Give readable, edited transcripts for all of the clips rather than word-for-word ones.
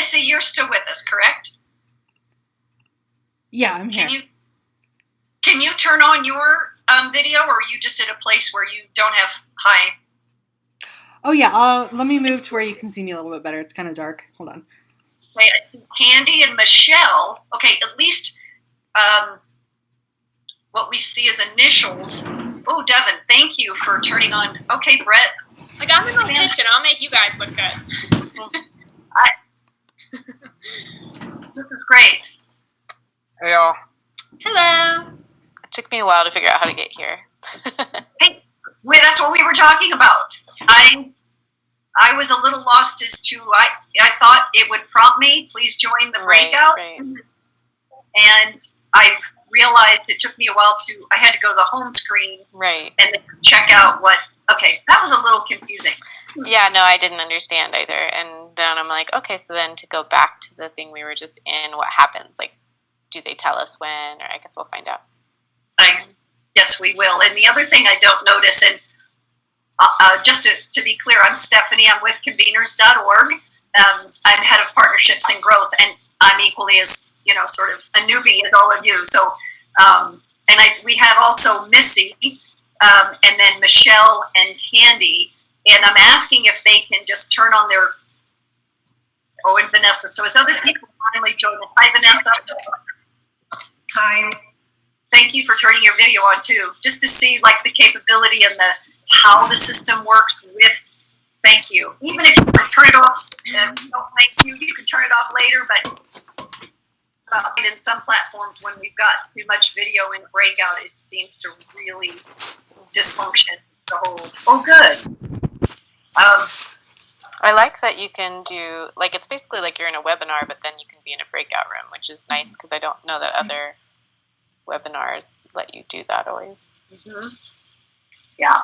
Missy, you're still with us, correct? Yeah, I'm here. Can you turn on your video, or are you just at a place where you don't have high? Oh yeah, let me move to where you can see me a little bit better. It's kind of dark. Hold on. Okay, I see Candy and Michelle. Okay, at least what we see is initials. Oh, Devin, thank you for turning on. Okay, Brett. Like, I'm in my kitchen. I'll make you guys look good. This is great. Hey, y'all. Hello. It took me a while to figure out how to get here. Hey, that's what we were talking about. I was a little lost as to, I thought it would prompt me, please join the breakout. Right. And I realized it took me a while I had to go to the home screen. Right. And then check out okay, that was a little confusing. Yeah, no, I didn't understand either. And then I'm like, okay, so then to go back to the thing we were just in, what happens? Like, do they tell us when? Or I guess we'll find out. Yes, we will. And the other thing I don't notice, and just to be clear, I'm Stephanie. I'm with conveners.org. I'm head of partnerships and growth, and I'm equally as, sort of a newbie as all of you. So, we have also Missy, and then Michelle and Candy. And I'm asking if they can just turn on their, and Vanessa. So as other people finally join us. Hi, Vanessa. Hi. Thank you for turning your video on too, just to see the capability and how the system works with. Thank you. Even if you turn it off, no, thank you. You can turn it off later, but in some platforms, when we've got too much video in Breakout, it seems to really dysfunction the whole. Oh, good. I like that you can do, it's basically like you're in a webinar, but then you can be in a breakout room, which is nice because I don't know that other webinars let you do that always. Mm-hmm. Yeah.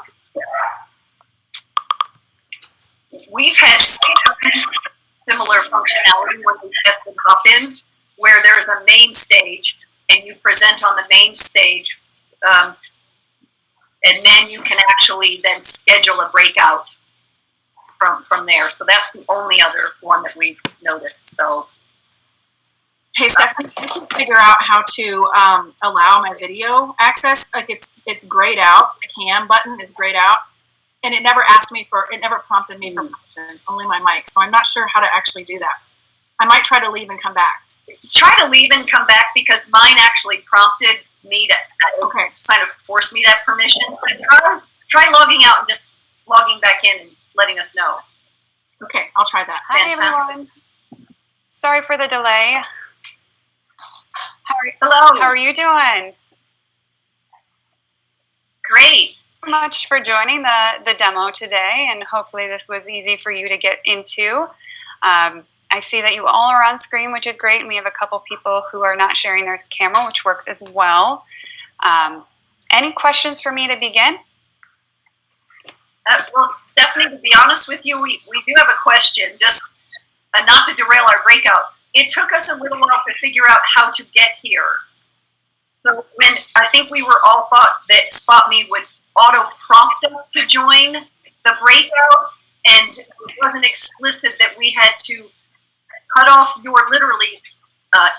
We've had similar functionality when we tested Hop-In, where there's a main stage and you present on the main stage, and then you can actually then schedule a breakout from there. So that's the only other one that we've noticed. So, hey Stephanie, I can figure out how to allow my video access. It's grayed out. The cam button is grayed out, and it never prompted me for permissions. Only my mic. So I'm not sure how to actually do that. I might try to leave and come back. Try to leave and come back because mine actually prompted me to kind of force me that permission. Try logging out and just logging back in and letting us know. Okay, I'll try that. Hi, everyone. Sorry for the delay. Hello. How are you doing? Great. Thank you so much for joining the demo today, and hopefully this was easy for you to get into. I see that you all are on screen, which is great, and we have a couple people who are not sharing their camera, which works as well. Any questions for me to begin? Well, Stephanie, to be honest with you, we do have a question, just not to derail our breakout. It took us a little while to figure out how to get here. So when I think we were all thought that SpotMe would auto-prompt us to join the breakout, and it wasn't explicit that we had to cut off your literally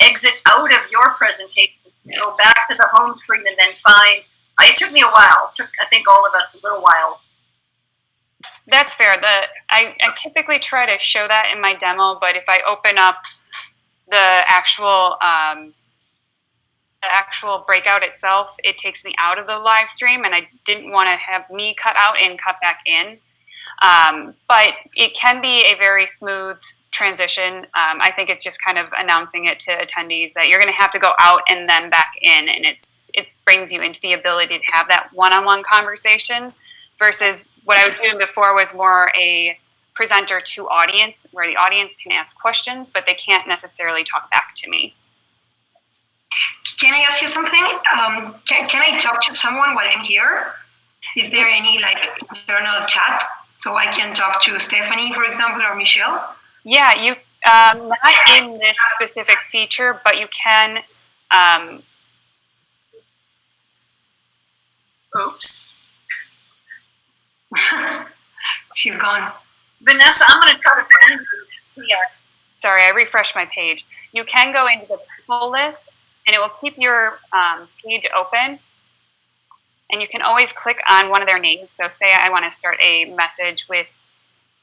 exit out of your presentation, go back to the home screen, and then find. It took me a while. It took, I think, all of us a little while. That's fair. I typically try to show that in my demo, but if I open up the actual breakout itself, it takes me out of the live stream, and I didn't want to have me cut out and cut back in. But it can be a very smooth transition. I think it's just kind of announcing it to attendees that you're going to have to go out and then back in, and it brings you into the ability to have that one-on-one conversation versus what I was doing before was more a presenter to audience, where the audience can ask questions, but they can't necessarily talk back to me. Can I ask you something? Can I talk to someone while I'm here? Is there any internal chat so I can talk to Stephanie, for example, or Michelle? Yeah, you not in this specific feature, but you can. Oops. She's gone. Vanessa, I'm going to try to find you. sorry, I refreshed my page. You can go into the people list, and it will keep your page open. And you can always click on one of their names. So say I want to start a message with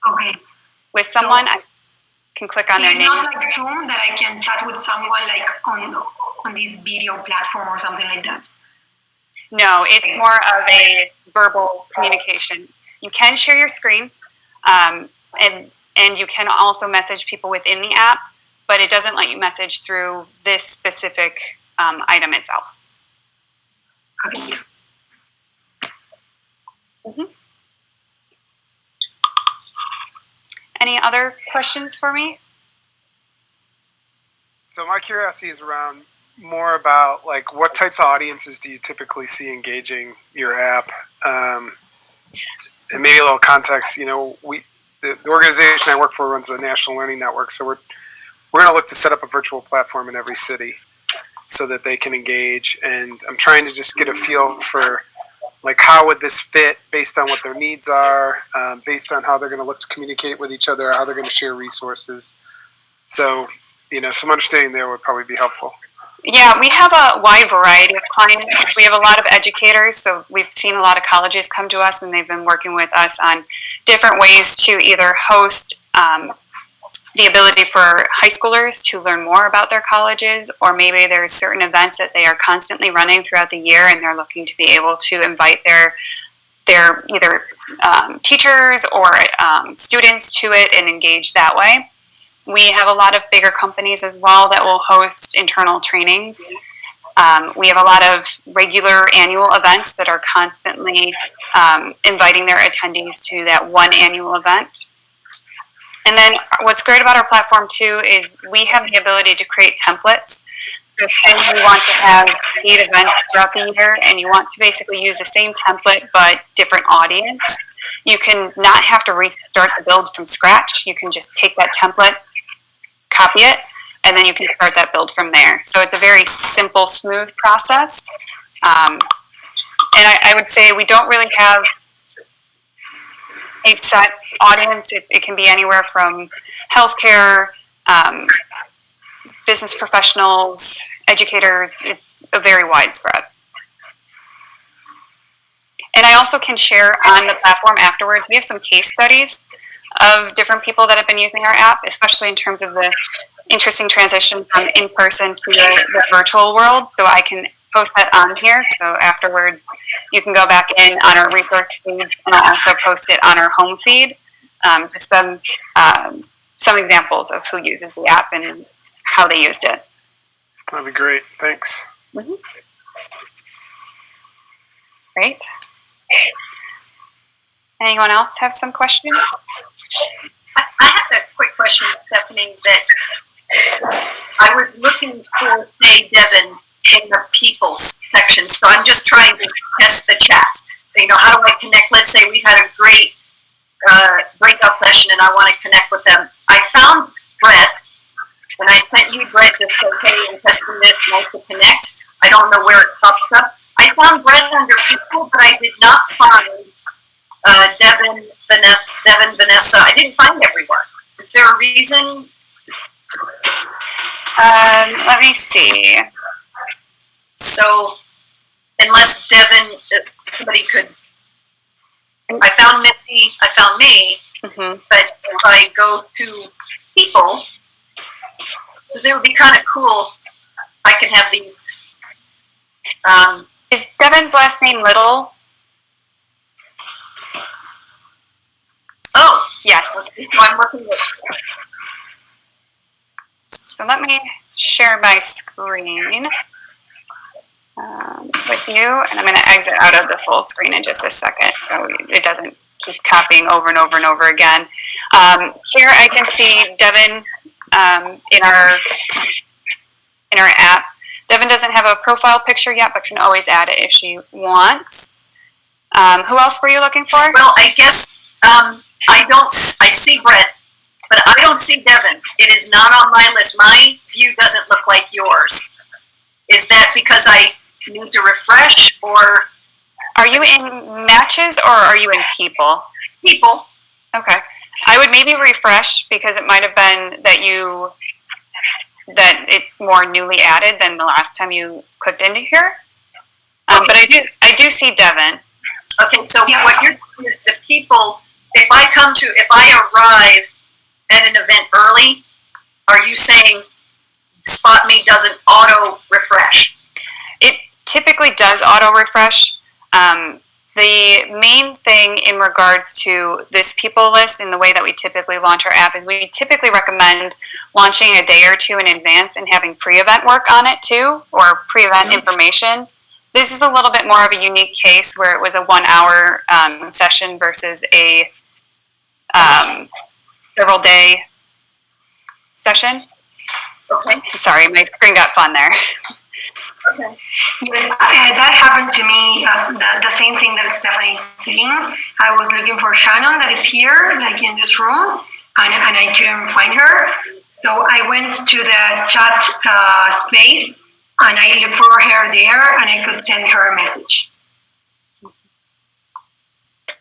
Okay. someone, I can click on their It's name. not like Zoom that I can chat with someone like on this video platform or something like that. No, it's more of a verbal communication. You can share your screen, and you can also message people within the app, but it doesn't let you message through this specific item itself. Okay. Any other questions for me? So my curiosity is around more about like what types of audiences do you typically see engaging your app, and maybe a little context. You know, the organization I work for runs a national learning network, so we're going to look to set up a virtual platform in every city so that they can engage. And I'm trying to just get a feel for like how would this fit based on what their needs are, based on how they're going to look to communicate with each other, how they're going to share resources. So, you know, some understanding there would probably be helpful. Yeah, we have a wide variety of clients. We have a lot of educators, so we've seen a lot of colleges come to us, and they've been working with us on different ways to either host the ability for high schoolers to learn more about their colleges, or maybe there's certain events that they are constantly running throughout the year, and they're looking to be able to invite their either teachers or students to it and engage that way. We have a lot of bigger companies as well that will host internal trainings. We have a lot of regular annual events that are constantly inviting their attendees to that one annual event. And then what's great about our platform too is we have the ability to create templates. So if you want to have 8 events throughout the year and you want to basically use the same template but different audience, you can not have to restart the build from scratch. You can just take that template, copy it, and then you can start that build from there. So it's a very simple, smooth process. And I would say we don't really have a set audience. It can be anywhere from healthcare, business professionals, educators. It's a very widespread. And I also can share on the platform afterwards. We have some case studies of different people that have been using our app, especially in terms of the interesting transition from in-person to the virtual world. So I can post that on here. So afterward, you can go back in on our resource page, and I'll also post it on our home feed. Just some examples of who uses the app and how they used it. That'd be great. Thanks. Mm-hmm. Great. Anyone else have some questions? I have a quick question, Stephanie, that I was looking for, say, Devin, in the people section. So I'm just trying to test the chat. You know, how do I connect? Let's say we've had a great breakout session and I want to connect with them. I found Brett, and I sent you, Brett, just okay, and testing this, nice to connect. I don't know where it pops up. I found Brett under people, but I did not find Devin, Vanessa. I didn't find everyone. Is there a reason? Let me see. So, unless Devin, somebody could. I found Missy, I found me, but if I go to people, because it would be kind of cool, I can have these. Is Devin's last name Little? Oh, yes. So I'm looking at. So let me share my screen with you, and I'm going to exit out of the full screen in just a second so it doesn't keep copying over and over and over again. Here I can see Devin in our app. Devin doesn't have a profile picture yet, but can always add it if she wants. Who else were you looking for? Well, I guess I see Brett, but I don't see Devin. It is not on my list. My view doesn't look like yours. Is that because I need to refresh, or? Are you in matches or are you in people? People. Okay. I would maybe refresh because it might have been that it's more newly added than the last time you clicked into here. But I do see Devin. Okay, so what you're doing is the people, if I arrive at an event early, are you saying SpotMe doesn't auto refresh? It typically does auto refresh. The main thing in regards to this people list and the way that we typically launch our app is we typically recommend launching a day or two in advance and having pre-event work on it too, or pre-event information. This is a little bit more of a unique case where it was a 1 hour session versus a several day session. Okay. Sorry, my screen got fun there. Okay. Yes, that happened to me. The same thing that Stephanie is saying. I was looking for Shannon, that is here, like in this room, and I couldn't find her. So I went to the chat space, and I looked for her there, and I could send her a message.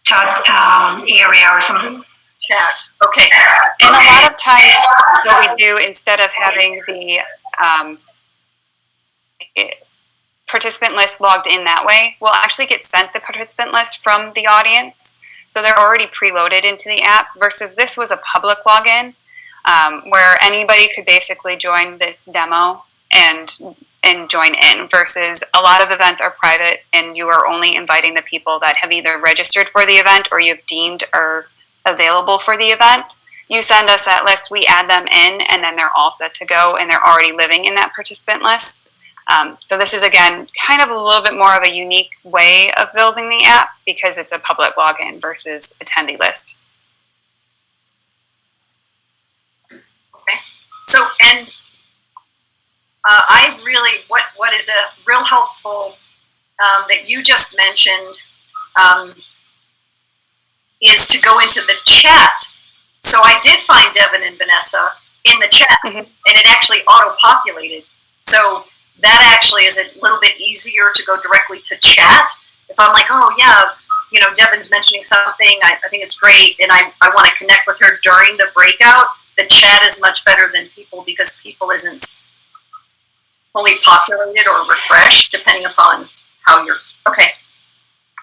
Chat area or something. Chat. Okay. And a lot of times, what we do instead of having the participant list logged in that way, we'll actually get sent the participant list from the audience. So they're already preloaded into the app versus this was a public login where anybody could basically join this demo and join in versus a lot of events are private and you are only inviting the people that have either registered for the event or you've deemed are available for the event. You send us that list, we add them in, and then they're all set to go and they're already living in that participant list. So this is, again, kind of a little bit more of a unique way of building the app because it's a public login versus attendee list. Okay. So, and I really, what is a real helpful that you just mentioned is to go into the chat. So I did find Devin and Vanessa in the chat, and it actually auto-populated. So that actually is a little bit easier to go directly to chat. If I'm like, oh yeah, Devin's mentioning something, I think it's great, and I want to connect with her during the breakout, the chat is much better than people because people isn't fully populated or refreshed depending upon how you're, okay.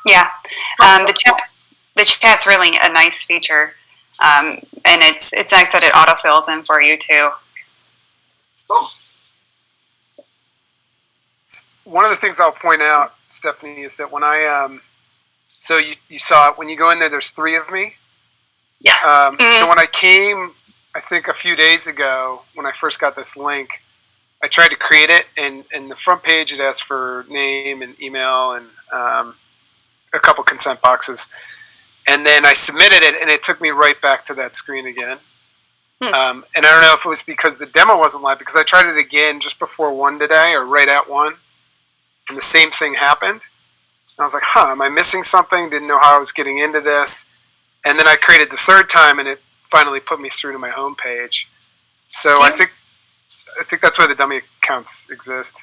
Yeah, the chat's really a nice feature, and it's nice that it autofills in for you too. Cool. One of the things I'll point out, Stephanie, is that when so you saw it, when you go in there, there's 3 of me. Yeah. So when I came, I think a few days ago, when I first got this link, I tried to create it, and the front page it asked for name and email and a couple consent boxes. And then I submitted it, and it took me right back to that screen again. And I don't know if it was because the demo wasn't live, because I tried it again just before 1 today, or right at 1, and the same thing happened. And I was like, am I missing something? Didn't know how I was getting into this. And then I created the 3rd time, and it finally put me through to my home page. So I think that's why the dummy accounts exist.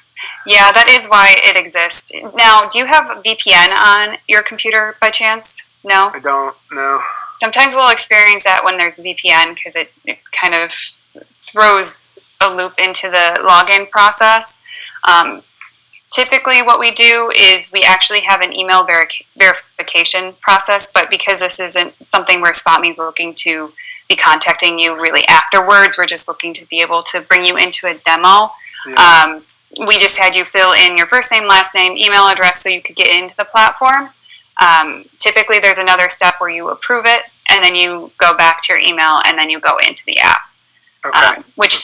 Yeah, that is why it exists. Now, do you have VPN on your computer by chance? No? I don't know. Sometimes we'll experience that when there's VPN because it kind of throws a loop into the login process. Typically what we do is we actually have an email verification process, but because this isn't something where SpotMe is looking to be contacting you really afterwards, we're just looking to be able to bring you into a demo. Yeah. We just had you fill in your first name, last name, email address so you could get into the platform. Typically there's another step where you approve it and then you go back to your email and then you go into the app. Okay. Which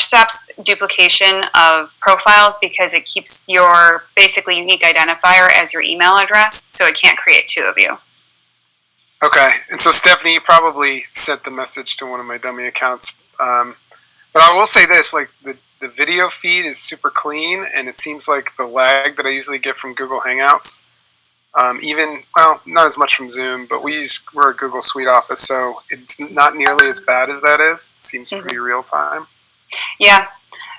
stops duplication of profiles because it keeps your basically unique identifier as your email address, so it can't create 2 of you. Okay, and so Stephanie, you probably sent the message to one of my dummy accounts. But I will say this, like the video feed is super clean, and it seems like the lag that I usually get from Google Hangouts, not as much from Zoom, but we're a Google Suite office, so it's not nearly as bad as that is. It seems pretty real time. Yeah,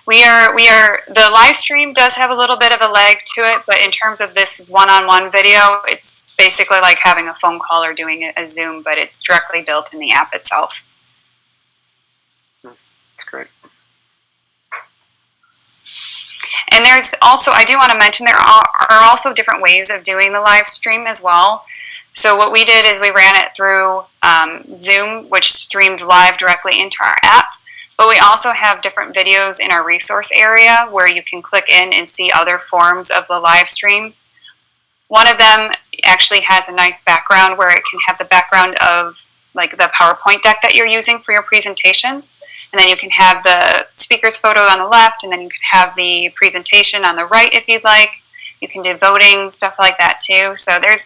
we are. The live stream does have a little bit of a lag to it, but in terms of this one-on-one video, it's basically like having a phone call or doing a Zoom, but it's directly built in the app itself. That's great. And there's also, I do want to mention, there are also different ways of doing the live stream as well. So what we did is we ran it through Zoom, which streamed live directly into our app. But we also have different videos in our resource area where you can click in and see other forms of the live stream. One of them actually has a nice background where it can have the background of like the PowerPoint deck that you're using for your presentations. And then you can have the speaker's photo on the left, and then you can have the presentation on the right if you'd like. You can do voting, stuff like that too. So there's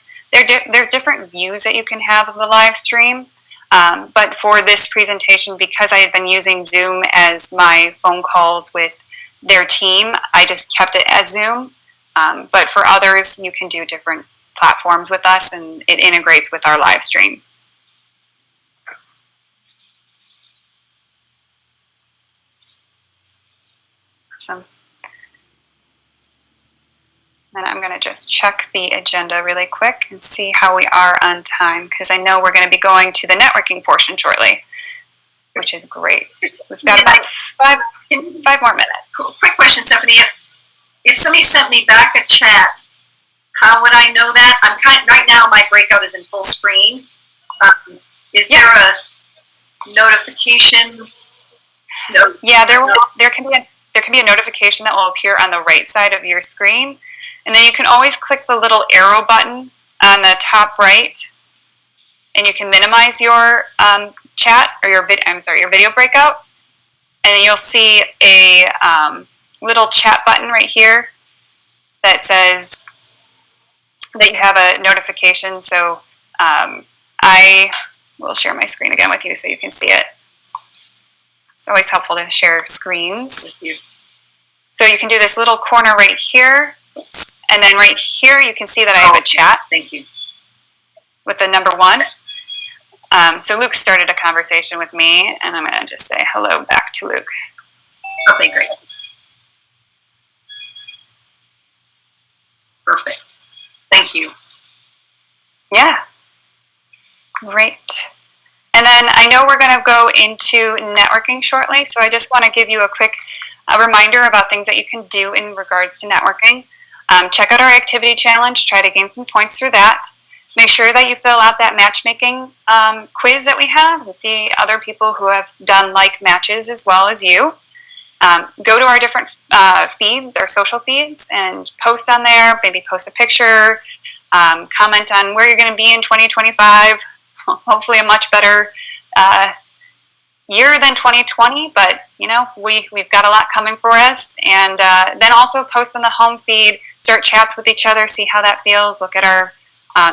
different views that you can have of the live stream. But for this presentation, because I had been using Zoom as my phone calls with their team, I just kept it as Zoom. But for others, you can do different platforms with us, and it integrates with our live stream. Awesome. And I'm going to just check the agenda really quick and see how we are on time, because I know we're going to be going to the networking portion shortly, which is great. We've got about five more minutes. Cool. Quick question, Stephanie. If somebody sent me back a chat, how would I know that? Right now my Breakout is in full screen. Is there a notification? No. Yeah, there can be a notification that will appear on the right side of your screen. And then you can always click the little arrow button on the top right, and you can minimize your chat or your video breakout, and you'll see a little chat button right here that says that you have a notification. So I will share my screen again with you so you can see it. It's always helpful to share screens. Thank you. So you can do this little corner right here. And then right here, you can see that I have a chat. Thank you. With the number 1. So Luke started a conversation with me, and I'm going to just say hello back to Luke. Okay, great. Perfect. Thank you. Yeah. Great. And then I know we're going to go into networking shortly, so I just want to give you a quick reminder about things that you can do in regards to networking. Check out our activity challenge, try to gain some points through that. Make sure that you fill out that matchmaking quiz that we have and see other people who have done like matches as well as you. Go to our different feeds, our social feeds, and post on there, maybe post a picture, comment on where you're going to be in 2025, hopefully a much better year than 2020, but you know, we've got a lot coming for us. And then also post on the home feed, start chats with each other, see how that feels, look at our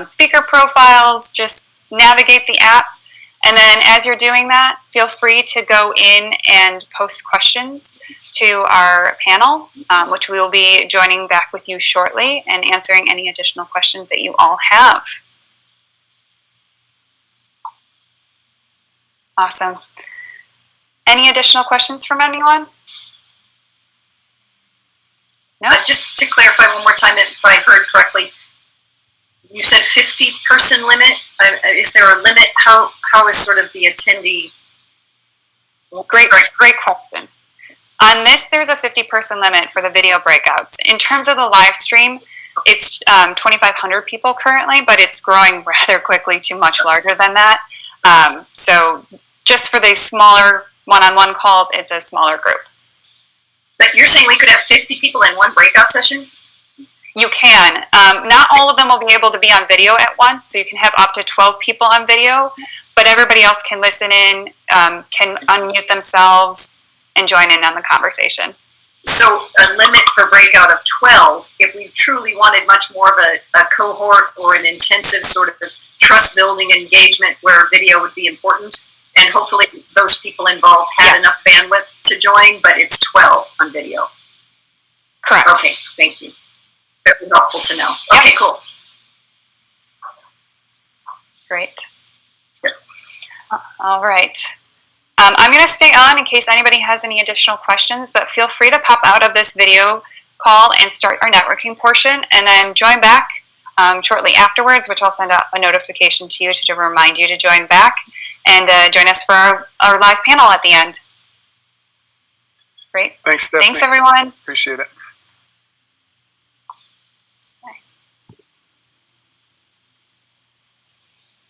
speaker profiles, just navigate the app. And then as you're doing that, feel free to go in and post questions to our panel, which we will be joining back with you shortly and answering any additional questions that you all have. Awesome. Any additional questions from anyone? No? Just to clarify one more time, if I heard correctly, you said 50-person limit. Is there a limit? How is sort of the attendee? Great question. On this, there's a 50-person limit for the video breakouts. In terms of the live stream, it's 2,500 people currently, but it's growing rather quickly to much larger than that. So just for the smaller one-on-one calls, it's a smaller group. But you're saying we could have 50 people in one breakout session? You can. Not all of them will be able to be on video at once, so you can have up to 12 people on video, but everybody else can listen in, can unmute themselves, and join in on the conversation. So a limit for breakout of 12, if we truly wanted much more of a cohort or an intensive sort of trust-building engagement where video would be important, and hopefully those people involved had enough bandwidth to join, but it's 12 on video. Correct. Okay, thank you. Very helpful to know. Okay, cool. Great. All right. I'm going to stay on in case anybody has any additional questions, but feel free to pop out of this video call and start our networking portion, and then join back shortly afterwards, which I'll send out a notification to you to remind you to join back and join us for our live panel at the end. Great. Thanks, Stephanie. Thanks, everyone. Appreciate it.